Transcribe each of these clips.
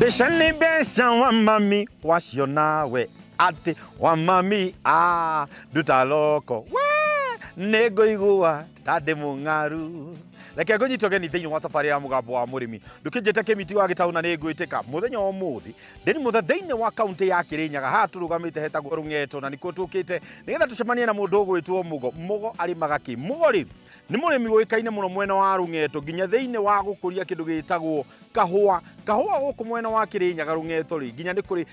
Beshani besha wa mami washo nawe ati wa mami dutaloko we nego igua tade mungaru leke gonyi togeni thini wa safari ya mugambo wa murimi ndukijete kemiti wa gitauna ne gwiteka muthenya o muthi ndeni muthathini wa county ya Kirinyaga haturugamite hetagwo Rungeto na niko tukite nigetha tucemanie na mundu gwitwo mugo ari magaki mugori ni murimi gwikaine muno mwena wa Rungeto ginya thini wa gukuria kindu gitagwo kahua guku mwena wa Kirinyaga Rungeto ri ginya ni kuri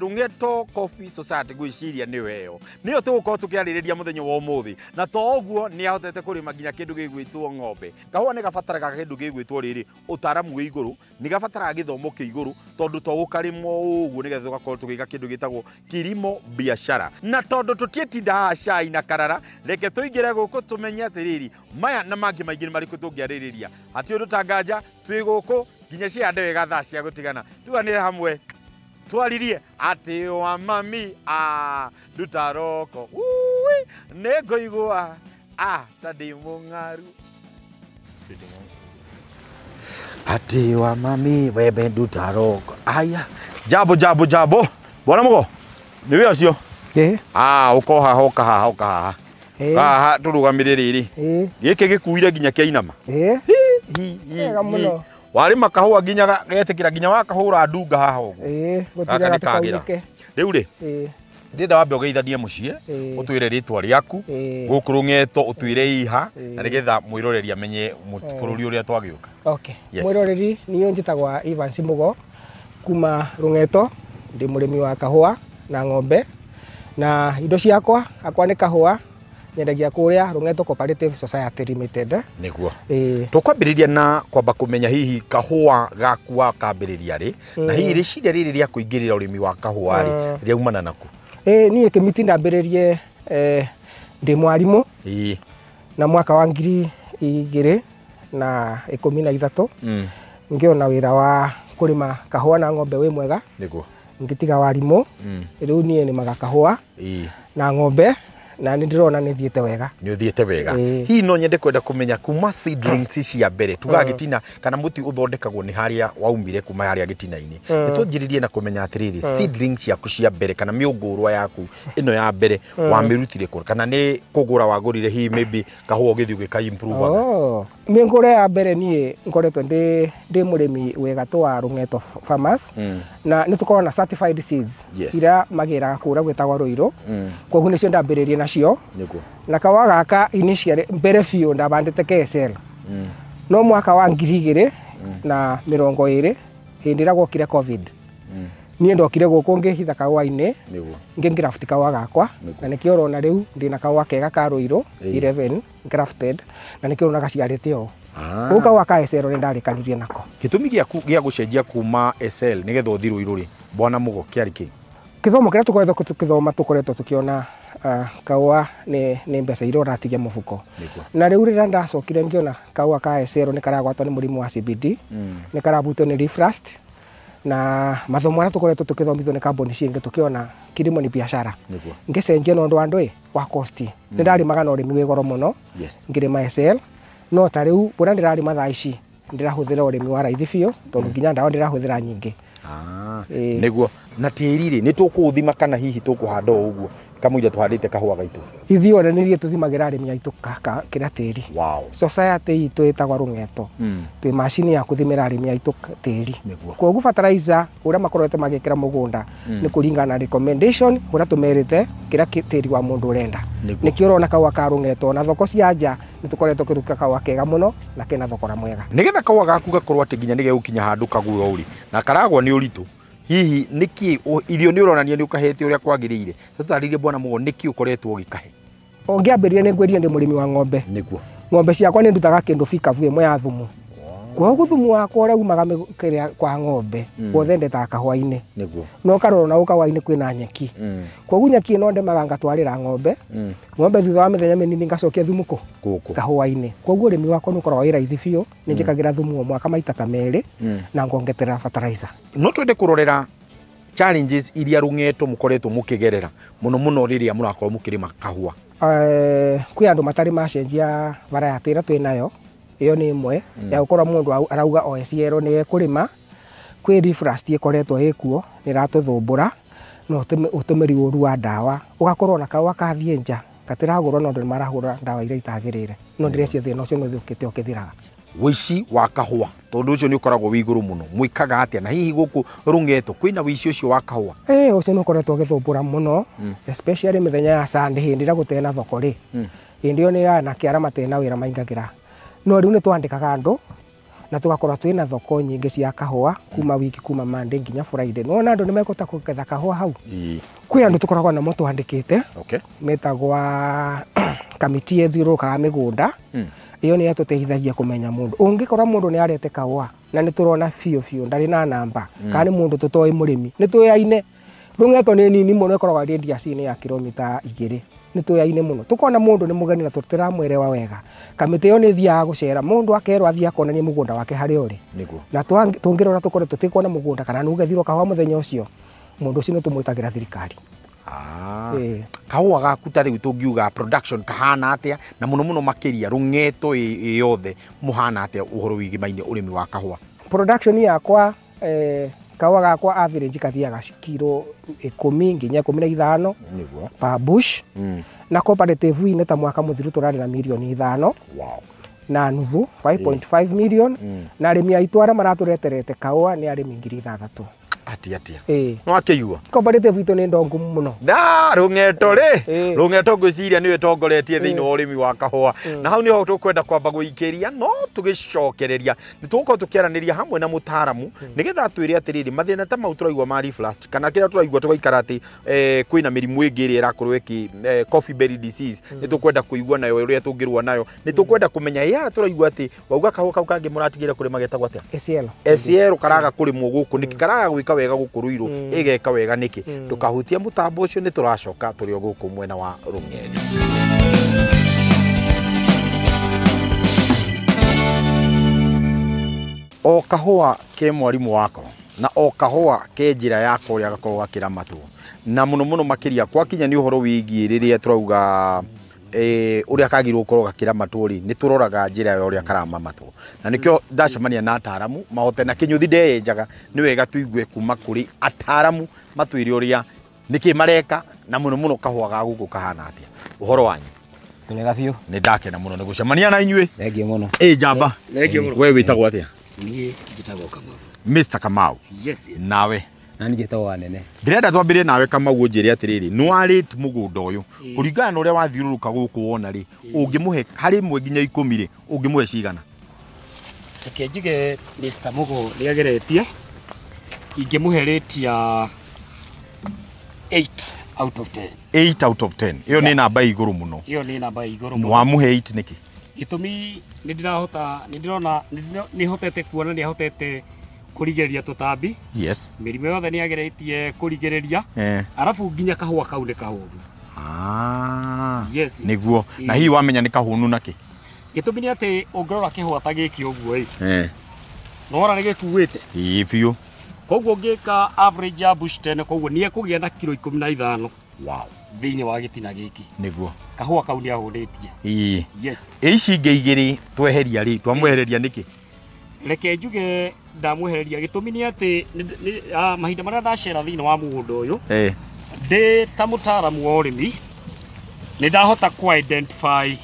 Rungeto Coffee Society gwiciria ni weo niyo tugukorwo tukiaririria muthenya wa muthi na to oguo ni ahotete kurima ginya kindu gigwitwo ng'ombe kahua ni gabataraga kindu gigwitwo riri utaramu wi iguru ni gabataraga githomo ki iguru tondu to gukarimwo uguo nigetha tugakorwo tugiga kindu gitagwo kilimo biashara na tondu tutietinda cai na karara reke tuingire guku tumenye atiriri maya na mangi maingi ni mariku tungiaririria ati undu tanganja twi guku ginya cia ndewe gatha cia gutigana tuganire hamwe twaririe ati wa mami dutaroko nego igua tadi mungaru ati wa mami webe dutaroko aya jabo bwana mugo niwe acio ukoha hoka turugamirire iri giki gikuire ginya kiainama ega muno wari makahua ginya getikira ginya wakahura ndunga haha uguo gutira tikagira riu ri ndenda wambe ugeithanie mucie utwire ritwa riaku guku Rungeto utwire iha na nigetha mwiroreri amenye bururi uria twagiuka. Okay, mwiroreri niyo njitagwa Evans Mugo kuma Rungeto ndi murimi wa kahua na ng'ombe na indo ciakwa ni kahua nyendagia kuria Rungeto Cooperative Society Limited niguo tukwambiriria na kwamba kumenya hihi kahua gaku kambiriria ri na hihi riciria riri ria kuingirira urimi wa kahua ri riaumana naku ni kemiti ndambiririe ndi mwarimu na mwaka wa 2013 ngiona wira wa kurima kahua na ng'ombe wi mwega niguo ngitiga warimu riu nie ni maga kahua na ng'ombe na ndirona nithiete wega ni uthiete wega hi no nyende kwenda kumenya kuma seedlings cia mbere tugagitina kana muti uthondekagwo ni haria waumire kuma haria gitina-ini nitwanjiririe na kumenya atiriri seedlings ciaku cia mbere kana miungurwa yaku ino ya mbere wa mirutire kuri kana ni kugura wagurire hi maybe kahua githi ugika improve miungurwa ya mbere nie ngoretwo ndi murimi wega twa Rungeto Farmers na nitukorwo na certified seeds ira magira kura gwetagwo Ruiru koguo nicio ndambiririe nacio na kawa gaka initially mbere biu ndabandite KSL no mwaka wa 2020 hindi ragokire covid nie ndokire guku ngihitha kawa-ini ngingraft kawa gakwa na nikio rona riu ndina kawa kega ka Ruiru 11 grafted na nikio rona gaciarite o kuka wa KSL ni ndarikanirie nako gitumi gia gucenjia kuma SL nigetha uthi Ruiru ri bwana Mugo kiariki kithomo kira tukoretwo tukithoma tukoretwo tukiona kawa ni mbeca iro ratigia mufuko na riu rira ndacokire ngiona kawa ka SL ni karagwatwo ni murimu wa CBD ni karabutwo ni Refrust na mathomo ara tukoretwo tukithomithio ni kambuni cingi tukiona kilimo ni biashara ngicenjia no ndo andu wa cost ni ndarimaga no rimi wi goro muno ngirima SL no ta riu bura ndirarima thaa ici ndirahuthira urimi wa raithi biu tondu nginya ndawa ndirahuthira nyingi niguo na tiriri ni tukuthima kana hihi tukuhanda uguo kamuira tuhandite kahua gaitu ithiore nirie tuthimagira arimi aitu kira tiri society itu itagwa Rungeto twi machine ya kuthimira arimi aitu tiri koguo fertilizer uria makorete magikira mugunda ni kuringana na recommendation uria tumerite kira tiri wa mundu urenda nikio rona kahua ka Rungeto na thoko cia nja nitukoretwo kiruka kahua kega muno na kena thokora mwega nigetha kahua gaku gakorwo ati ginya nige gukinya handu kaguo uri na karagwa ni uritu hihi niki irio ni uronania ni ukahete uria kwagirire tutaririe bwana Mugo niki ukoretwo gikahe ongiambirie ni ngweria ndi murimi wa ng'ombe niguo ng'ombe ciakwa ni ndutaga kindu fikavu imwe ya thumu kwa guthumu wakwa uria umaga kiria kwa ng'ombe wothe ndeta kahua-ini niguo no karona ukawa-ini kwina nyeki kwa nyeki no ndemaga ngatwarira ng'ombe ng'ombe thutha wa mithenya minini ngacokia thumu kahua-ini kwa urimi wakwa nukorwo wi raithi biu ni njikagira thumu o mwaka maita ta meri na ngongetera fertilizer no twende kurorera challenges iria Rungeto mukoretwo mukigerera muno riria murakorwo mukirima kahua kwi andu matari macenjia variety ira twinayo iyo ni imwe ya gukorwo mundu arauga OSL ni ekurima kwĩ reflux ĩkoretwo ĩkuo nĩ ratũthumbũra no ũtũmĩri ũru wa ndawa ũgakorwo na kahũa kathiĩ nja gatiragũrwo no andũ nĩ marahũra ndawa iria itagĩrĩire no ndĩreciria thĩna ũcio nĩ ũthũkĩte ũkĩthiraga. Wici wa kahũa tondu ucio ni ukoragwo wi iguru muno mwikaga atia na hihi guku rungeto kwina wici ucio wa kahũa? Ucio nĩ ukoretwo ũgĩthumbũra muno especially mĩthenya ya Sunday hĩndĩ ĩrĩa gũtena thoko rĩ hĩndĩ ĩyo nĩ anake arĩa matena wĩra maingagĩra no rĩu nĩ twandĩkaga andũ na tugakorwo twĩna thoko nyingĩ cia kahũa kuma wiki kuma Monday nginya Friday no andũ nĩ mekũhota kũgetha kahũa hau. Kwĩ andũ tũkoragwo namo twandĩkĩte metagwo kamiti ĩthiũrũrũkaga mĩgũnda iyo nĩ yatũteithagia kũmenya mũndũ ũngĩkora mũndũ nĩ arete kahũa na nĩ tũrona biũ ndarĩ na namba kana nĩ mũndũ tũtoĩ mũrĩmi nĩ twĩaine rungeto nĩ nini mũno ĩkoragwo radius-inĩ ya kilomita 2 nĩ twĩaine mũno tukona mũndũ nĩ mũgeni na tũtiramwerewa wega kamĩtĩ ĩyo nĩ thiaga gũcera mũndũ akerwo athiĩ akonanie mũgũnda wake harĩa ũrĩ na tũngĩrora tũkore tũtikona mũgũnda kana nĩ ũgethirwo kahũa mũthenya ũcio mũndũ ũcio nĩ tũmwĩtagĩra thirikari. Kahũa gaku ta rĩu tũngiuga production kahana atia na muno muno makiria rungeto yothe muhana atia uhoro wigimainie urimi wa kahũa? Production yakwa kahũa gakwa average kathiaga kilo 10 nginya 15 per bush na cooperative-inĩ ta mwaka mũthiru tũrarĩ na milioni 5 na nuthu 5.5 million na arĩmi aitũ arĩa maratũreterete kahũa nĩ arĩmi 6,000. Atia no akĩigua cooperative itũ nĩ ndongu mũno rungeto rungeto ngwĩciria nĩwe tongoretie thĩinĩ wa ũrĩmi wa kahũa na hau nĩho tũkwenda kwamba gũikĩria no tũgĩcokereria nĩ tũgũkorwo tũkĩaranĩria hamwe na mũtaaramu nĩgetha twĩre atĩrĩrĩ mathĩna ta mau tũraigua ma reflux kana kĩrĩa tũraigua tũgaikara atĩ kwĩna mĩrimũ ĩngĩ ĩrĩa ĩrakorwo coffee berry disease nĩ tũkwenda kũigua nayo ũrĩa tũngĩrũa nayo nĩ tũkwenda kũmenya ya tũraigua atĩ wauga kahũa kau kangĩ mũratigĩre kũrĩma getagwo atĩa SL karaga kũrĩmwo gũkũ nĩkĩ karaga gwĩka wega gukuruirwo igeka wega niki tukahutia mutambo ucio ni turacoka turi guku mwena wa Rung'eni. O kahũa ke mwarimu wako na o kahũa ke njira yako ria gakorwo gakiramatwo na muno muno makiria kwakinya ni uhoro wigie riria turauga uria kagirwo korwo gakiramatwo ri ni turoraga njira ya uria karamamatwo na nikio ndacemania na ataramu mahote na kinyuthi ndeyenjaga ni wega tuigue kuma kuri ataramu matwire uria niki mareka na muno muno kahũa ga guku kahana atia uhoro wanyu? Tulega biũ ni ndakena muno ni gucemania na inyuĩ. Thengio muno. Jamba we witagwo atia? Niĩ njĩtagwo Kamau. Mr. Kamau. Yes. Nawe? Na niĩ njĩtagwo Wanene. Ndirenda twambire nawe Kamau ũnjĩre atĩrĩrĩ nĩ warĩte mũgũnda ũyũ kũringana na ũrĩa wathiũrũrũka gũkũ wona rĩ ũngĩmũhe harĩ 1 nginya 10 rĩ ũngĩmũhe cigana? Reke njuge Mr. Mugo nĩ ageretie ingĩmũhe rate ya 8 out of 10. 8 out of 10 iyo nĩ namba igũrũ mũno. Iyo nĩ namba igũrũ mũno. Wamũhe 8 nĩkĩ? Gĩtũmi nĩ ndĩrona nĩ hotete kuona nĩ hotete kũrigĩrĩria tũtambi. Yes. Mĩrimũ yothe nĩ ageretie kũrigĩrĩria. Arabu nginya kahũa kau nĩ kahũnu. Yes. Nĩguo na hihi wamenya nĩ kahũnu nakĩ? Gĩtũmi nĩ atĩ ũngĩrora kĩhũa ta gĩkĩ ũguo ĩ nora nĩ gĩkuĩte biũ koguo ngĩka average ya bush 10 koguo nĩ ekũgĩa na kilo 15 thĩinĩ wa gĩtina gĩkĩ nĩguo kahũa kau nĩ ahũrĩtie. Yes. Ici ingĩ igĩrĩ tweheria rĩ twamwehereria nĩkĩ? Reke njuge ndamwehereria gĩtũmi nĩ atĩ mahinda marĩa ndacera thĩinĩ wa mũgũnda ũyũ ndĩ ta mũtaaramu wa ũrĩmi nĩ ndahota ku identify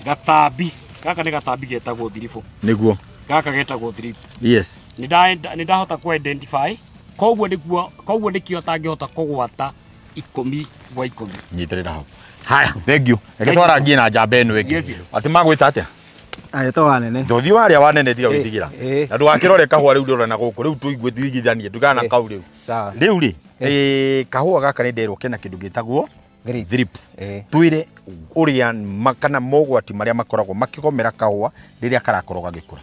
gatambi gaka nĩ gatambi getagwo thiribu nĩguo gaka getagwo thiribu. Yes. Nĩ ndahota ku identify koguo nĩkĩo tangĩhota kũgwata 10 gwa 10. Nyiterera hau. Haya, thank you. Reke twarangie na njamba ĩno ĩngĩ. Ati magwĩta atĩa? Ayetwo Wanene. Ndothi waria Wanene tiga wĩtigira. Na ndũgakĩrore kahũa rĩu ndĩrona gũkũ rĩu tũigue tuigithanie ndugana kau rĩu. Sawa. Rĩu rĩ kahũa gaka nĩ nderwo kena kĩndũ gĩtagwo thrips. Twĩre ũrĩa kana mogwati marĩa makoragwo makĩgomera kahũa rĩrĩa karakorwo gagĩkũra.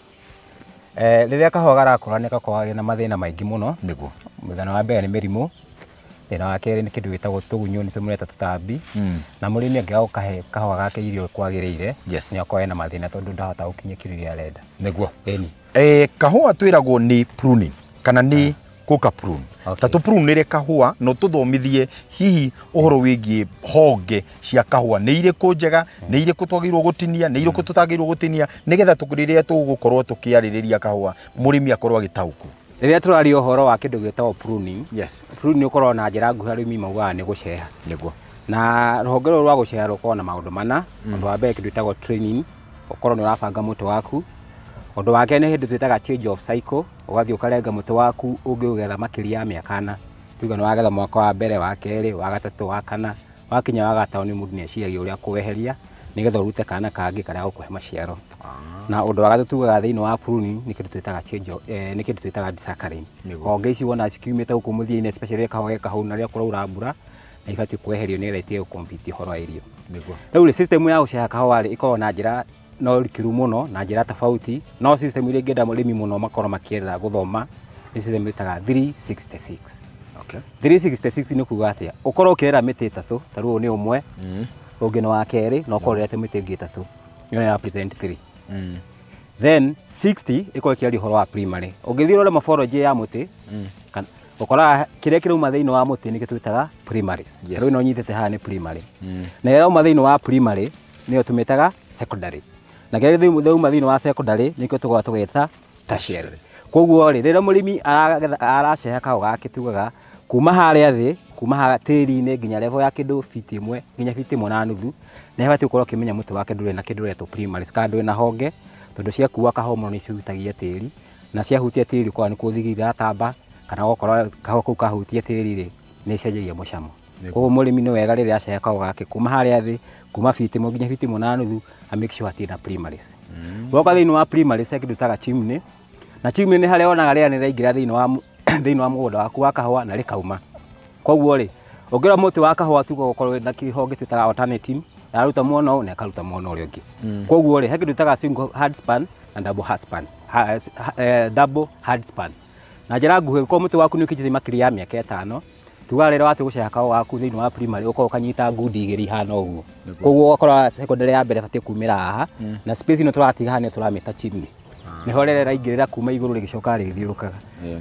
Rĩrĩa kahũa garakũra nĩ gakoragwo na mathĩna maingĩ mũno. Nĩguo. Mũthenya wa mbere nĩ mĩrimũ. Thĩna wa kerĩ nĩ kĩndũ gĩtagwo tũgunyũ nĩ tũmũreta tũtambi. Na mũrĩmi angĩaga gũkahe kahũa gake irio kwagĩrĩire nĩ akoragwo na mathĩna tondũ ndahota gũkinyia kiro iria arenda. Nĩguo. Kahũa twĩragwo nĩ pruning kana nĩ kũka prune. Ta tũprunĩre kahũa no tũthomithie hihi ũhoro wĩgiĩ honge cia kahũa nĩ irĩkũ njega nĩ irĩkũ twagĩrĩirwo gũtinia nĩ irĩkũ tũtagĩrĩirwo gũtinia nĩgetha rĩrĩa tũgũkorwo tũkĩarĩrĩria kahũa mũrĩmi akorwo agĩtaũkwo. Riria turaria uhoro wa kindu gitagwo pruning. Yes. Pruning ukorwo na njira nguhi arimi maugaga ni guceha. Niguo. Na ruhonge rwa guceha rukorwo na maundu mana. Undu wa mbere kindu gitagwo training, ukorwo ni urabanga muti waku. Undu wa kerĩ ni hindu twitaga change of cycle, ugathi ukarenga muti waku ungiugetha makiria ya miaka 4. Tuga ni wagetha mwaka wa mbere, wa kerĩ, wa gatatu, wa kana, wakinya wa gatano ni mundu ni eciragia uria kuweheria nigetha urute kana kangi karia gukuhe maciaro. Na undu wa gatatu tugaga thiini wa pruning ni kindu twitaga change ni kindu twitaga desaccharing. Honge ici wona cikiumite guku muthia-ini especially kahoge kahau na ria kuraura mbura na ibati kweherio ni retie gukompiti horo wa irio. Niguo. Riu system ya guceha kahua ri ikorwo na njira no rikiru muno na njira tofauti, no system ile ngenda murimi muno makorwo makierera guthoma ni system itaga 366. Okay. 366 ni kuga atia ukorwo ukirera miti 3 taruo ni umwe ungino wa keri no ukorwo rete miti ingi 3 ni ya present 3. Then 60 iko ikiari horo wa primary ungithira ule morphology ya muti ukora kiria kiruma thiini wa muti ni kitwitaga primaries. Riu no nyitete haha ni primary na ira uma thiini wa primary ni tumitaga secondary na kiria thiuma thiini wa secondary ni kitugwa tugeta tertiary. Koguo rira murimi araceha kaho gake tugaga kuma haria thi kuma ha tiri-ini nginya level ya kindu fiti 1 nginya fiti 1.5 na ibati ukorwo kimenya muti wake ndure na kindu reto primaries ka ndure na honge tondu cia kuwa kahomo ni cihutagia tiri na cia hutia tiri kwa ni kuthigirira tamba kana gukora kaho kau kahutia tiri ri ni cenjagia mucamo. Koguo murimi ni wega riria aceha kaho gake kuma haria thi kuma fiti 1 nginya fiti 1.5 a make sure ati na primaries. Woka thiini wa primaries kindu taga chimney na chimney ni haria onaga ria ni raingira thiini wa mugunda waku wa kahua na rikauma. Koguo ri ongira muti wa kahua tugo gukorwo na kihonge twitaga alternative yaruta muono na karuta muono uri ungi. Koguo ri hekindu twitaga single hard span na double hard span, double hard span na njira nguhi ko muti waku ni ukijithia makiria ya miaka 5 tuga rira watu guceha kaho waku thiini wa primary uko kanyita ngundi igiri hana uguo. Koguo ukora secondary ya mbere bati kumira haha na space ino turatiga hane turamita chini ni horere raingirira kuma iguru rigicoka rigithiurukaga.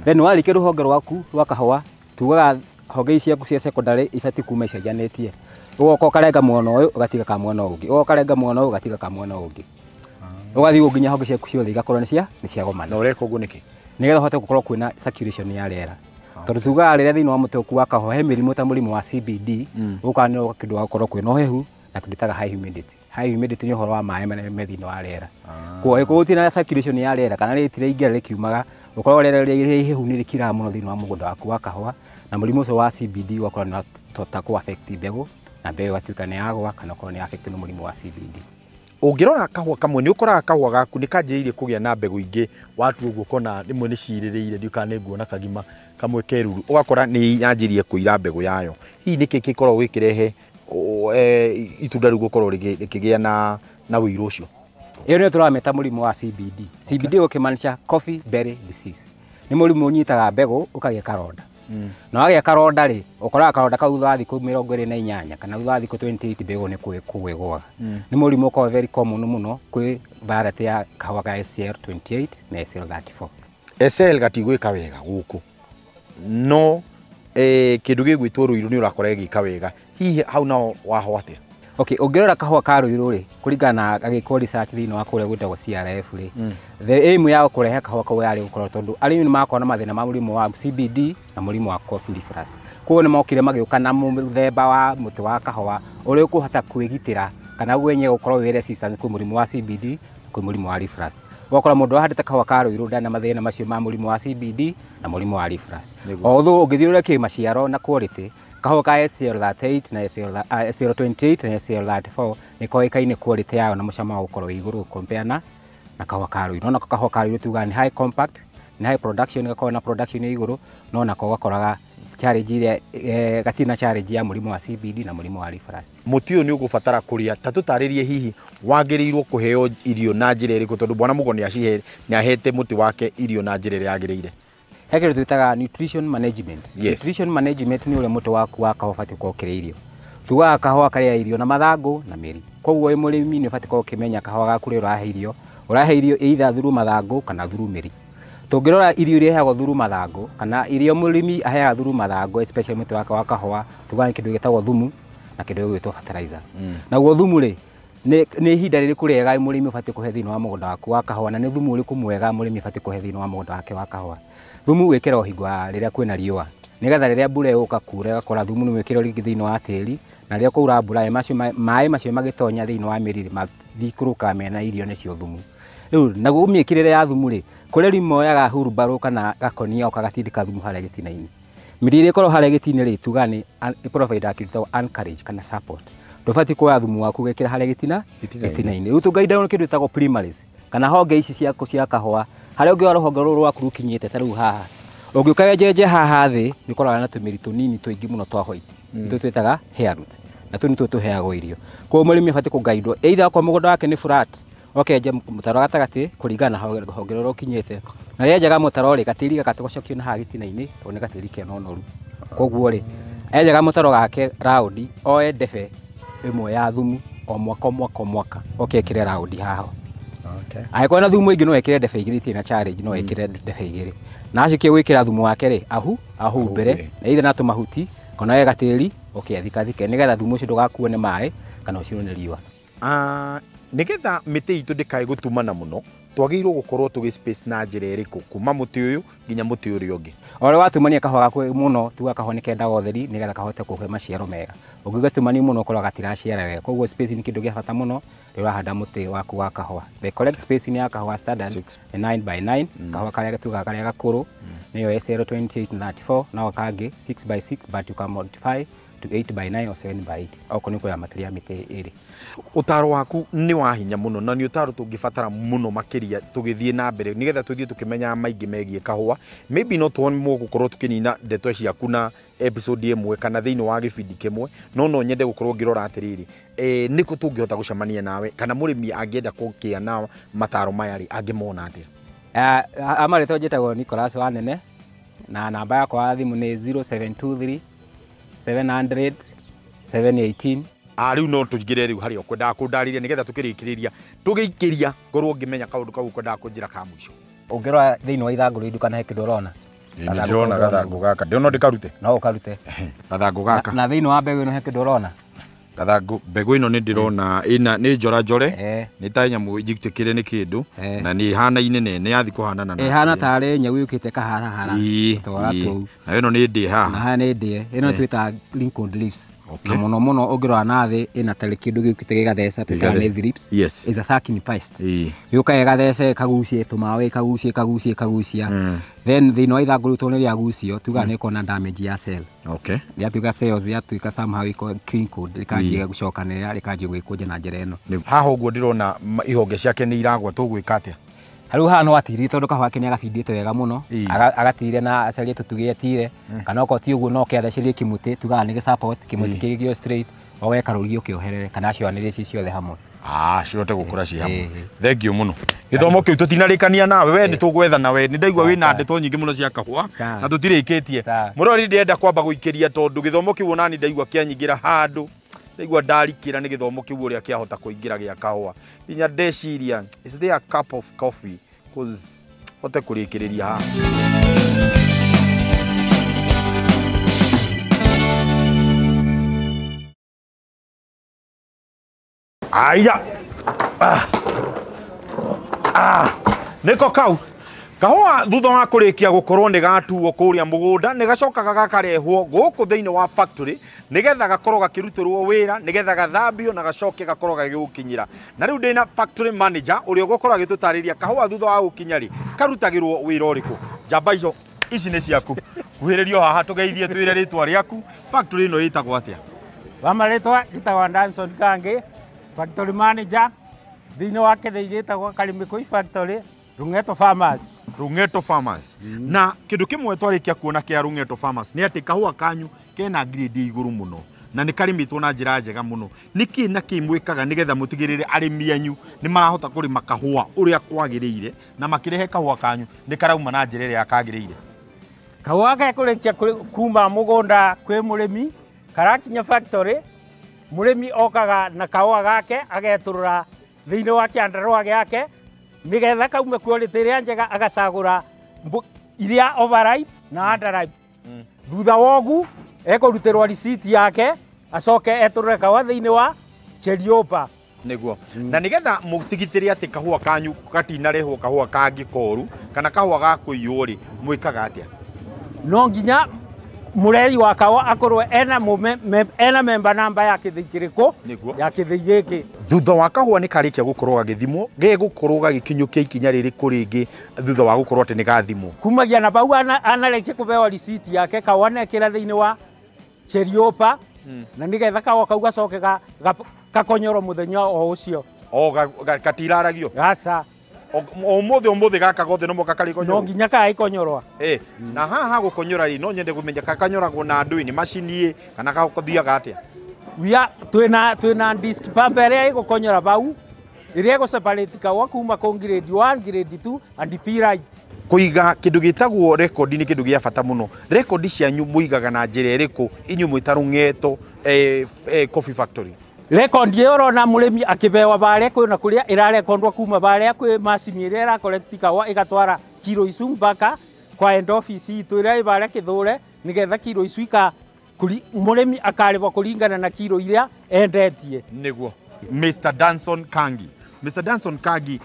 Then warike ruhonge rwaku rwa kahua tugaga honge ici ciaku cia secondary ibati kuma icenjanetie ugoka ukarenga muono uyu ugatiga ka muono ungi ugoka ukarenga muono uyu ugatiga ka muono ungi ugathi nginya honge ciaku ciothe igakorwo ni cia gomana. Na ureka uguo niki nigetha hote gukorwo kwina circulation ya riera tondu tugaga riria thiini wa muti wa kahua he mirimu ta murimu wa CBD ukani kindu gukorwo kwina uhehu na kindu taga high humidity. High humidity ni uhoro wa maaĩ me thiini wa riera kwa hiyo gutina circulation ya riera kana ritire ingira rikiumaga ukorwo riera rihehu ni rikira muno thiini wa mugunda waku wa kahua na murimu ucio wa CBD wakorwo na tota ku affect mbegu na mbegu atuika ni yagwa kana ukorwo ni affect ni murimu wa CBD. Ungirora kahua kamwe ni ukoraga kahua gaku ni kanjiriire kugia na mbegu ingi watu uguo kona rimwe ni ciririire ndiuka ni nguona kagima kamwe keruru ugakora ni yanjirie kuira mbegu yayo. Hii niki gikorwo gikirehe itunda riu gukorwo rikigia na wiru ucio. Iyo ni turameta murimu wa CBD. CBD ukimanisha coffee berry disease. Ni murimu unyitaga mbegu ukagia karonda. Na wagia karonda ri ukoraga karonda kau thutha wa thiku 28 kana thutha wa thiku 28 mbegu ni kuigwa. Ni murimu uko very common muno kwi variety ya kahua ga SL28 na SL34. SL gatigwika wega guku no kindu gigwitwo ruiru ni urakora gika wega hihi hau nao waho atia. Okay, ungirora kahua ka ruiru ri kuringana agikwo research thiini wa kuria gwitagwo CRF ri the aim ya kurehe kahua kau yari gukorwo tondu arimi ni makona mathina ma murimu wa CBD na murimu wa coffee frost. Koguo ni mokire magiuka na muthemba wa muti wa kahua uri ukuhota kwigitira kana gwenye gukorwo wi resistant ku murimu wa CBD ku murimu wa frost. Wakora mundu ahandite kahua ka ruiru ndana mathina macio ma murimu wa CBD na murimu wa frost. Although ungithirure kimaciaro na quality kahua ka SL38 na SL28 na SL34 ni koikaine quality yao na mucama ukorwo iguru compare na kahua ka ruiru. No kahua ka ruiru tuga ni high compact ni high production gakorwo na production iguru no nako gakoraga challenge ile gatina challenge ya murimu wa CBD na murimu wa frost. Muti uyu ni ugubatara kuria ta tutaririe hihi wagirirwo kuheo irio na njira iriku tondu bwana mugo ni ahete muti wake irio na njira iri yagiriire. Hekero twitaga nutrition management. Yes. Nutrition management ni ule muti waku wa kahua fati kwa ukire irio. Tuga kahua karia irio na mathangu na miri. Koguo we murimi ni fati kwa ukimenya kahua gaku ri urahe irio either through mathangu kana through miri. Tungirora irio iri heagwo through mathangu kana irio murimi aheaga through mathangu especially muti wake wa kahua tuga kindu gitagwo thumu na kindu gitagwo fertilizer. Na guo thumu ri nä ihinda rä rä kå rĩega må rä mi å batiä kå he thä inä wa må gonda waku wa kahåa na nä thumu å rä kå mwega må rä mi batiä kå he thä inä wa må gonda wake wa kahåa. Thumu wä kä ra o hingo rä rä a kwä na riåa nä getha rä rä a mbura ä gå ka kura gakora thumu nä wä kä ra rĩngĩ thä inä wa tĩri na rä rä a kwaura mbura maĩ macio magä tonya thä inä wa mä riri mathikå rå ka mena irio nä cio thumu. Rä u naguo mä kä rä re ya thumu rä kå rä rimwe oyaga hurumbarå kana gakonia okagatindä ka thumu harä a gä tina-inä miriri korwo harä a gä tinä rä tuga nä provide akĩrutwo encourage kana support ndũbatiĩ kuoya thumu waku gwĩkĩra harĩa gĩtina-inĩ. Rĩu tũngaida nĩ kĩndũ gĩtagwo primaries kana honge ici ciaku cia kahũa harĩa ũngĩoya rũhonge rũrũ rwaku rũkinyĩte ta rĩu haha ũngĩũka wenjenje haha thĩ nĩ ũkoraga na tũmĩri tũnini tũingĩ mũno twa white nĩtũo twĩtaga hair root na tũu nĩtuo tũheagwo irio. Koguo mũrĩmi abatiĩ kũgaidwo either okorwo mũgũnda wake nĩ flat okenja mũtaro gatagatĩ kũringana na rũhonge rũrĩa rũkinyĩte na rĩrĩa enjaga mũtaro rĩ gatĩri gagatũgocokio na haha gĩtina-inĩ tondũ nĩ gatĩri kena ũnoru. Koguo rĩ enjaga mũtaro gake raundi oe ndebe ĩmwe ya thumu o mwaka okekĩre raundi haha. Angĩkorwo na thumu ingĩ no ekĩre ndebe igĩrĩ itirĩ na challenge no ekĩre ndebe igĩrĩ na acikie gwĩkĩra thumu wake rĩ ahumbĩre na ithe na tũmahuti kana oe gatĩri athikathike nĩgetha thumu ũcio ndũgakuo nĩ maĩ kana ũcinwo nĩ riũa. Nĩgetha mĩtĩ itũ ndĩkae gũtumana mũno twagĩrĩirwo gũkorwo tũgĩ space na njĩra ĩrĩkũ kuma mũtĩ ũyũ nginya mũtĩ ũrĩa ũngĩ. O rĩo watumania kahũa gaku mũno tuga kahũa nĩ kendaga ũtheri nĩgetha kahote kũhe maciaro mega. Ũngĩgatumania mũno ũkoraga gatiraciara wega. Koguo space nĩ kĩndũ gĩa bata mũno rĩrĩa ũrahanda mũtĩ waku wa kahũa. The correct spacing ya kahũa standard nĩ 9x9 kahũa karĩa tugaga karĩa gakũrũ nĩyo SL2834 nako kangĩ 6x6 but you can modify to 8x9 or 7x8 okorwo nĩ kũrĩa makĩria mĩtĩ ĩrĩ. Ũtaro waku nĩ wa hinya mũno na nĩ ũtaro tũngĩbatara mũno makĩria tũgĩthiĩ na mbere nĩgetha tũthiĩ tũkĩmenya maingĩ megiĩ kahũa. Maybe no tuone gũkorwo tũkĩnina ndeto ciaku na episode ĩmwe kana thĩinĩ wa gĩbindi kĩmwe no nyende gũkorwo ngĩrora atĩrĩrĩ nĩkũ tũngĩhota gũcemania nawe kana mũrĩmi angĩenda kũgĩa na mataro maya rĩ angĩmona atĩa? Amarĩtwo njĩtagwo Nicholas Wanene na namba yakwa ya thimũ nĩ 0723 700 718. Rĩu no tũingĩre rĩu harĩa ũkwendaga kũndarĩria nĩgetha tũkĩrĩkĩrĩria tũgĩikĩria ngorwo ngĩmenya kaũndũ kau ũkwendaga kũnjĩra ka mũico. Ũngĩrora thĩinĩ wa ithangũ rĩu kana he kĩndũ ũrona? Nĩ ndĩrona gathangũ gaka ndĩrona ndĩkarute. No ũkarute. Gathangũ gaka. Na thĩinĩ wa mbegũ ĩno he kĩndũ ũrona? Gathangũ mbegũ ĩno nĩ ndĩrona ĩna nĩ njora njore nĩ ta nyamũ njitĩkĩre nĩ kĩndũ na nĩ ihana-inĩ nene yathi kũhanana na ihana tarĩ nyau yũkĩte kaharahara twara tũu na ĩno nĩ ndĩe haha na haha nĩ ndĩe ĩno twĩtaga Lincoln leaves na mũno mũno ũngĩrora na thĩ ĩna tarĩ kĩndũ gĩũkĩte gĩgatheca twĩtaga nĩ thrips is a sucking pest yũka ĩgathece ĩkagucia tũmaĩ ĩkagucia then thĩinĩ wa ithangũ rĩu tondũ nĩ rĩagucio tugaga nĩ ĩkorwo na damage ya cell rĩatuĩka cells yatuĩka somehow ĩko crinkled rĩkanjia gũcokanĩrĩra rĩkanjia gwĩkũnja na njĩra ĩno. Haha ũguo ndĩrona ihonge ciake nĩ iragwa tũgwĩka atĩa? Rĩu haha no atirire tondũ kahũa gake nĩ agabindĩte wega mũno agatirire na acarie tũtugĩetire kana okorwo ti ũguo no kĩathecerie kĩmũtĩ tugaga nĩ gĩ-support kĩmũtĩ kĩgĩo straight ogeka rũrigi ũkĩoherere kana cionĩrĩrie ci ciothe hamwe cihote gũkũra ciĩ hamwe. Thengiũ mũno. Gĩthomo kĩu tũtinarĩkania nawe we nĩ tũgwethana we nĩ ndaigua wĩna ndeto nyingĩ mũno cia kahũa na tũtirĩkĩtie. Mũrori ndĩrenda kwamba gũikĩria tondũ gĩthomo kĩu onani ndaigua kĩanyingĩra handũ ndaigua ndarikĩra nĩ gĩthomo kĩu ũrĩa kĩahota kũingĩra gĩa kahũa. Nginya ndeciria is there a cup of coffee cause hote kũrĩkĩrĩria haha. Aya nĩko kau kahũa thutha wa kũrĩkia gũkorwo nĩ gatuo kũrĩa mũgũnda nĩ gacokaga gakarehwo gũkũ thĩinĩ wa factory nĩgetha gakorwo gakĩrutĩrwo wĩra nĩgetha gathambio na gacoke gakorwo gagĩgũkinyĩra. Na rĩu ndĩna factory manager ũrĩa ũgũkorwo agĩtũtarĩria kahũa thutha wa gũkinya rĩ karutagĩrwo wĩra ũrĩkũ. Njamba ici nĩ ciaku kuhĩrĩrio haha tũgeithie twĩre rĩtwa rĩaku factory ĩno ĩtagwo atĩa? Wamarĩtwa njĩtagwo Danson Kangi factory manager thĩinĩ wa kĩthĩ gĩtagwo Karimĩkũi factory Rungeto Farmers. Rungeto Farmers. Na kĩndũ kĩmwe twarĩkia kuona kĩa Rungeto Farmers nĩ atĩ kahũa kanyu kena grade igũrũ mũno na nĩ karĩmĩtwo na njĩra njega mũno. Nĩkĩ na kĩ mwĩkaga nĩgetha mũtigĩrĩre arĩmi anyu nĩ marahota kũrĩma kahũa ũrĩa kwagĩrĩire na makĩrehe kahũa kanyu nĩ karauma na njĩra ĩrĩa kagĩrĩire? Kahũa gakũrĩkia kuma mũgũnda kwĩ mũrĩmi karakinya factory mũrĩmi okaga na kahũa gake agetũrũra thĩinĩ wa kĩandarũa gĩake nĩgetha kaume quality ĩrĩa njega agacagũra iria overripe na underripe. Thutha wogu ekũrutĩrwo receipt yake acoke etũrũre kahũa thĩinĩ wa cherry hopper niguo na nigetha mutigitire ati kahua kanyu gatinarehwo kahua kangi koru kana kahua gakuiywo ri mwikaga atia no nginya mureri wa kawa akorwo ena member number ya kithii kiriko ya kithii giki thutha wa kahua ni karikia gukorwo gagithimo gukorwo gagikinyukia ikinya riri kuringi thutha wa gukorwo ati ni gathimo kumagia na bau anareke kubewa receipt yake kawa nekira thiini wa cheriopa na nigetha kawa kau gacoke gakonyoro muthenya o ucio o gatiraragio gasa umuthi gaka gothe no mokakari konyorwa no nginya kai konyorwa na haha gukonyora ri no nyende kumenya kakanyoragwo na ndui ni machini kana gakothiaga atia twina disk pump ria igukonyora bau iria go separate kawa kuma ko grade 1 grade 2 and P right kuiga kindu gitagwo record ni kindu gia bata muno record cianyu muigaga na njira iriku inyu mwitarungeto coffee factory record yorona murimi akibewa bare kwina kuria irarekondwa kuma bare kwi machine iria ira collect kawa igatwara kilo icu mpaka kwa end office itu iria ibare kithure nigetha kilo icu ika murimi akaribwa kuringana na kilo iria endetie niguo Mr. Danson Kangi Mr. Danson Kangi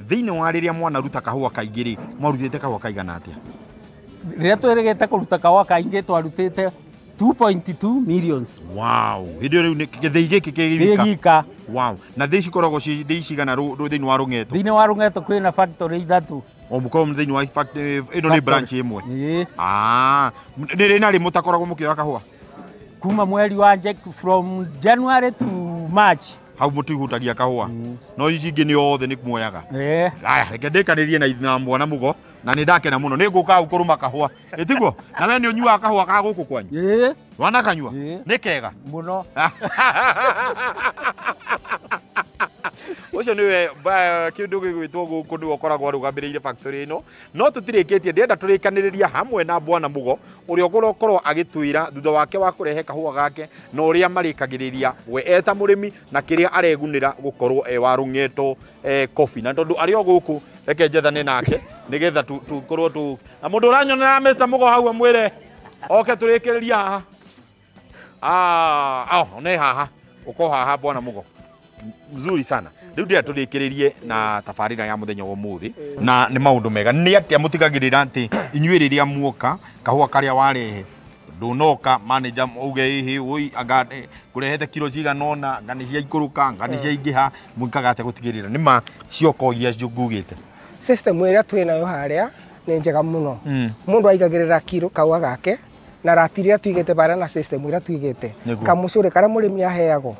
thiini wa riria mwana ruta kahua kaingiri marutite kahua kaigana atia riria tweregete kuruta kahua kaingi twarutite 2.2 millions. Wow. Hidio riu githii giki kigika. Wow. Na thici koragwo ci cigana thiini wa Rungeto. Thiini wa Rungeto kwina factory ithatu. O mukorwo thiini wa factory ino ni branch imwe. Ni ri mutakoragwo mukioya kahua. Kuma mweri wa from January to March. Hau mutihutagia kahua. No ici ingi ni othe ni kumuoyaga. Aya, reke ndikanirie na mwana mugo. Na ni ndakena muno ni nguka ukuruma kahua itiguo na we ni unyua kahua ka guku kwanyu wana kanyua ni kega muno ucio niwe kindu gigwitwo guku ni ukoragwo rugambiriire factory ino no tutirikitie ndenda turikaniriria hamwe na bwana mugo uria ukorwo agitwira thutha wake wa kurehe kahua gake no uria marikagiriria we eta murimi na kiria aregunira gukorwo wa Rungeto coffee na tondu ario guku reke njethane nake nigetha tukorwo tu na mundu uranyonera Mr. Mugo hau amwire oke turikiriria haha ne haha uko haha bwana Mugo mzuri sana riu ndia turikiririe na tafarira ya muthenya wa muthi na ni maundu mega ni atia mutigagirira ati inyuĩ rĩrĩa muoka kahua karia warehe ndunoka manager uge hihi ui agate kurehete kilo ciganona ngani cia ikuruka ngani cia ingiha mwikaga ate gutigirira nima cioko iria njugugite system iria twinayo haria ni njega muno mundu aigagirira kilo kahua gake na ratiria tuigete bara na system iria tuigete kamucure kara murimi aheago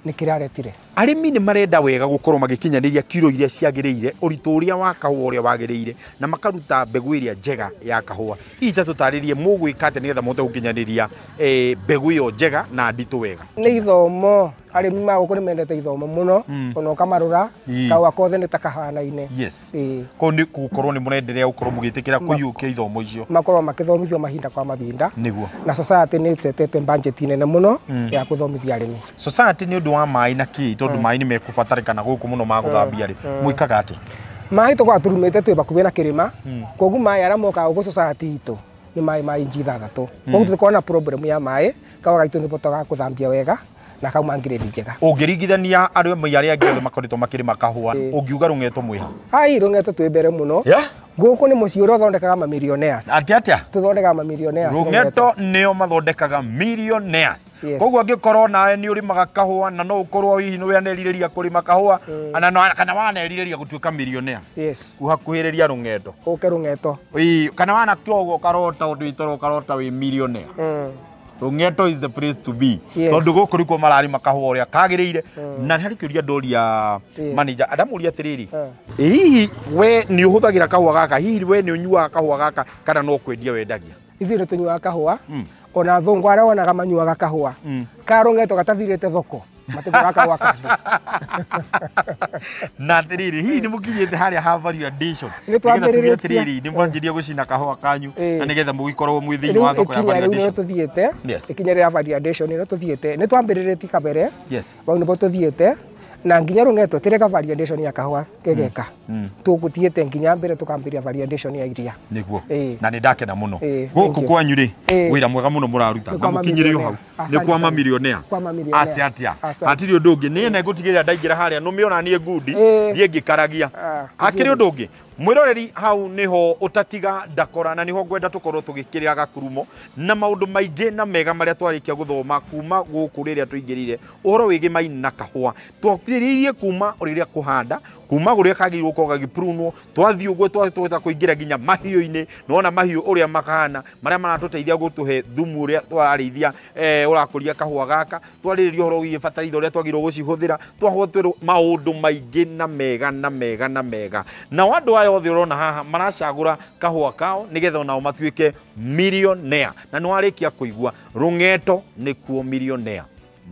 ni kiraretire arimi ni marenda wega gukorwo magikinyaniria kilo iria ciagiriire uritu uria wa kahua uria wagiriire na makaruta mbegu iria njega ya kahua ita tutaririe mugwika ate nigetha mote gukinyaniria mbegu iyo njega na nditu wega ni ithomo arimi magukuri mendete ithomo muno ono kamarura kahua kothe ni takahanaine yes ko ni gukorwo ni murenderea gukorwo mugitikira kuyukia ithomo icio makorwo makithomithio mahinda kwa mahinda niguo na society ni setete budget nene muno ya kuthomithia arimi society ni undu wa mai na ki tondu mai ni mekubatarikana guku muno ma guthambia ri mwikaga ati mai to kwaturumite twi bakubi na kirima kogu mai ara moka ugo society itu ni mai inji thathatu kogu tukona problem ya mai kawa gaitu ni botoga kuthambia wega na kauma ngiredi njega ungiringithania aru mai aria angĩ othe makoretwo makirima kahua ungiuga Rungeto mwiha hai Rungeto twi mbere muno guku ni muciĩ ũrĩa ũthondekaga mamillionaires atia tuthondekaga mamillionaires Rungeto nĩo mathondekaga millionaires koguo angĩkorwo nawe nĩ ũrimaga kahua na no ũkorwo hihi nĩ wanerirĩria kũrĩma kahua kana wanerirĩria gũtuĩka millionaire ũhakuhĩrĩria Rungeto ũke Rungeto kana wanakĩo ũguo karota ũndũ itoro karota wĩ millionaire Rungeto is the place to be tondu guku riko mararima kahua uria kagiriire na hari kiuria ndoria manager adamuria atiriri hihi we ni uhuthagira kahua gaka hihi we ni unyuaga kahua gaka kana no kwendia wendagia ithi ni tunyuaga kahua ona thungu aria wonaga manyuaga kahua ka Rungeto gatathirite thoko matigura kahua kandi na atiriri hihi ni mukinyite haria ha value addition nigetha atiriri ni mwanjirie gucina kahua kanyu na nigetha mugikorwo mwi thiini wa thoko ya value addition tuthiete ikinya ria value addition ni tuthiete ni twambiriretie kabere bau ni bo tuthiete na nginya rungeto tireka variation ya kahua gegeka tuguthiete nginya mbere tukambiria variation ya iria niguo na ni ndakena muno guku kwanyu ri wira mwega muno muraruta na mukinyire hau ni kwa mamilionea asiatia atiri undu ungi ni na gutigirira ndaingira haria numiona nie ngundi thie ngikaragia akiri undu ungi mwiroreri hau niho utatiga ndakora na niho ngwenda tukorwo tugikirira gakurumo na maundu maingi na mega maria twarikia guthoma kuma guku riria tuingirire uhoro wigi maini na kahua twakiririe kuma riria kuhanda kuma guria kagirwo ko gagiprunwo twathii uguo twatwita kuingira ginya mahiu-ini nona mahiu uria makana maria maratuteithia gutuhe thumu uria twararithia urakuria kahua gaka twariririo horo wi fatalizo uria twagirwo gucihuthira twahotwerwo maundu maingi na mega na mega na mega na wandu aya othe urona haha maracagura kahua kao nigetha onao matuike millionaire na nwarikia kuigua rungeto nikuo millionaire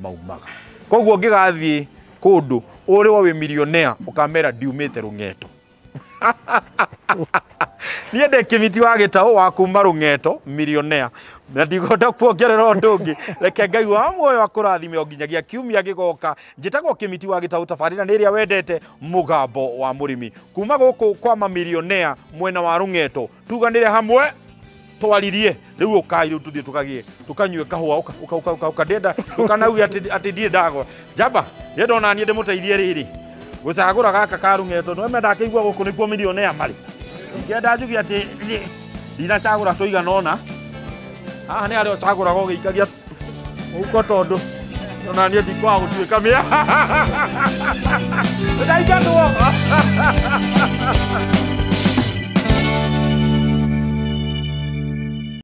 maumaga koguo ngigathie kundu uri wa millionaire ukamera ndiumite rungeto niende kimiti wa gitao wa kuma rungeto millionaire na ndigoda kuongerera undu ungi reke Ngai wa muoyo akurathime onginyagia kiumia gigoka njitagwo kimiti wa gitao tabarira ni ria wendete mugambo wa murimi kuma guku kwa mamillionaire mwena wa rungeto tuganire hamwe twaririe riu ukai riu tuthie tukagie tukanyue kahua ukadenda tukanauya ati ndie ndago jamba ni ndona nie ndimuteithie riri gucagura gaka ka rungeto no menda akigua guku nikuo millionaire mari ngenda njugi ati ndina cagura tuiga nona haha ni ario cagura go giikaria uko tondu nona nie ndikwa gutuika mia ndaigatwo